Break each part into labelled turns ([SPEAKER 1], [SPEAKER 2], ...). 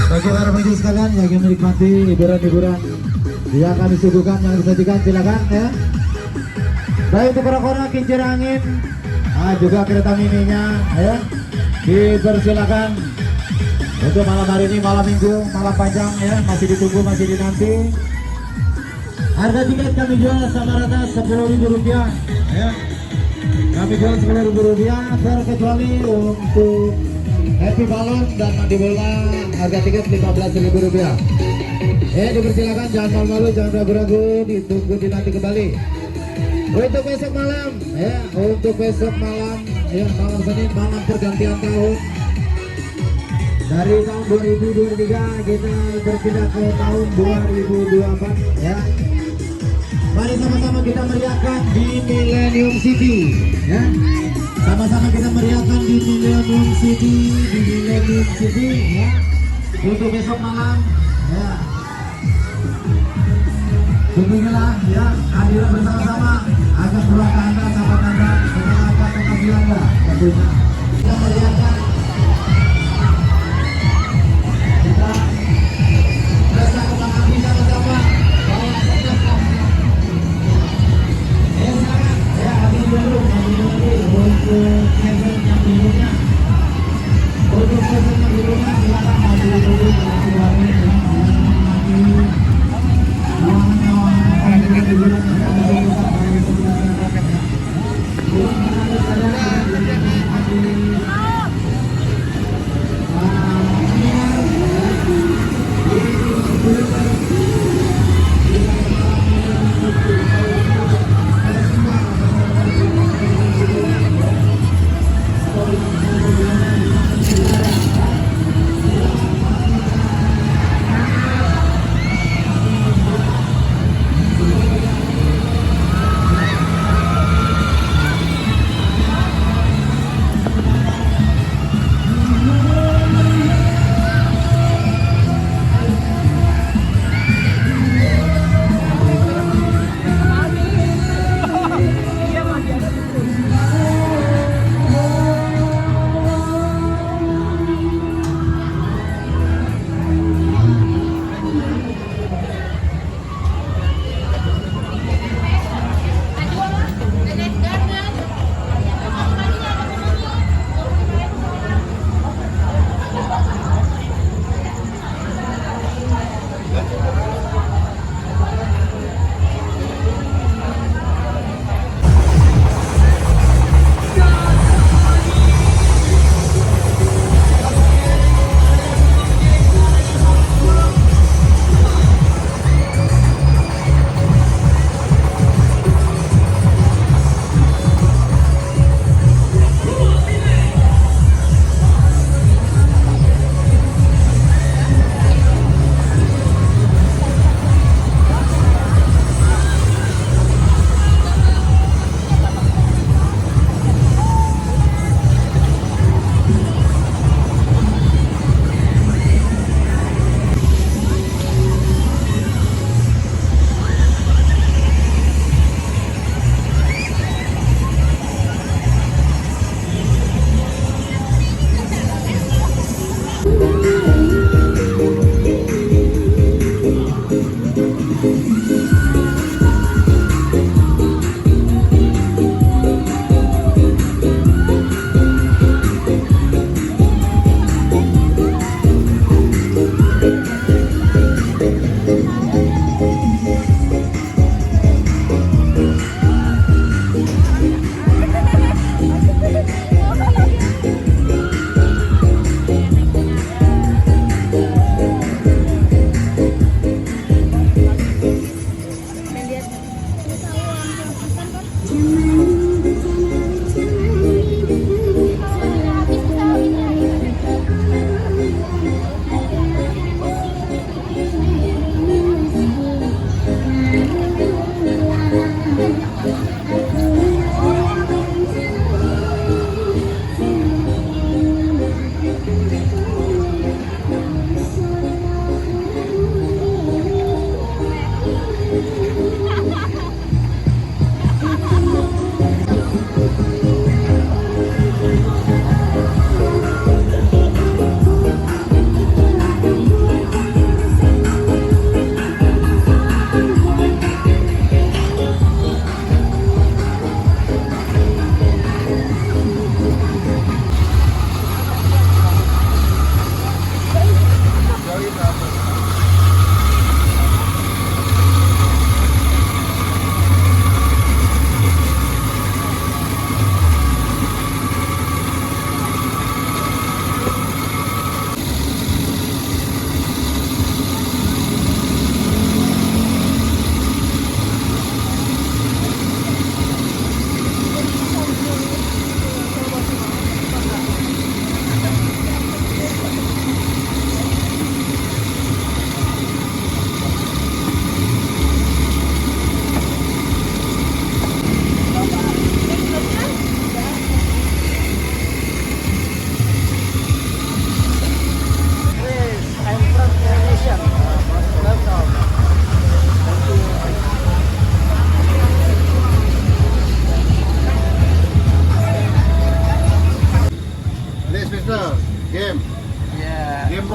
[SPEAKER 1] Bagi para pengunjung sekalian yang ingin menikmati hiburan-hiburan yang kami suguhkan, yang disajikan, silakan ya. Baik untuk kora-kora, kincir angin, juga kereta mininya ya, dipersilakan. Untuk malam hari ini, malam minggu, malam panjang ya, masih ditunggu, masih dinanti. Harga tiket kami jual sama rata Rp10.000 ya. Kami jual Rp10.000 terkecuali untuk Happy Balon dan mandi bola, harga tiket Rp15.000. Dipersilakan, jangan malu-malu, jangan ragu-ragu, ditunggu dinanti kembali. Untuk besok malam ya, untuk besok malam ya, malam Senin, malam pergantian tahun. Dari tahun 2023 kita berpindah ke tahun 2024 ya. Mari sama-sama kita meriahkan di Millennium City ya. Sama-sama kita meriahkan di Millennium City, ya. Untuk besok malam ya. Tunggulah ya, hadir bersama-sama agar keluarga Anda, sahabat Anda, menyenangkan pengambil Anda tentunya. Kita meriahkan, kita berasa kembang api sama-sama. Silakan ya, habis dulu untuk sesi yang berikutnya. Untuk sesi yang berikutnya silakan maju dulu dengan suami ya,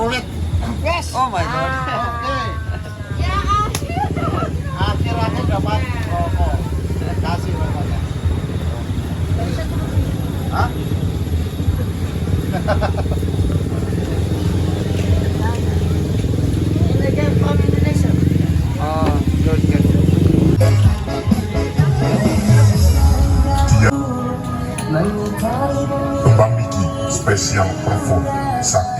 [SPEAKER 2] Chevrolet.
[SPEAKER 3] Yes. Oh my God.
[SPEAKER 2] Oke. Akhir-akhir dapat rokok. Kasih rokoknya. Hah?
[SPEAKER 3] Oh, good, good.
[SPEAKER 4] Tembang iki spesial perform sak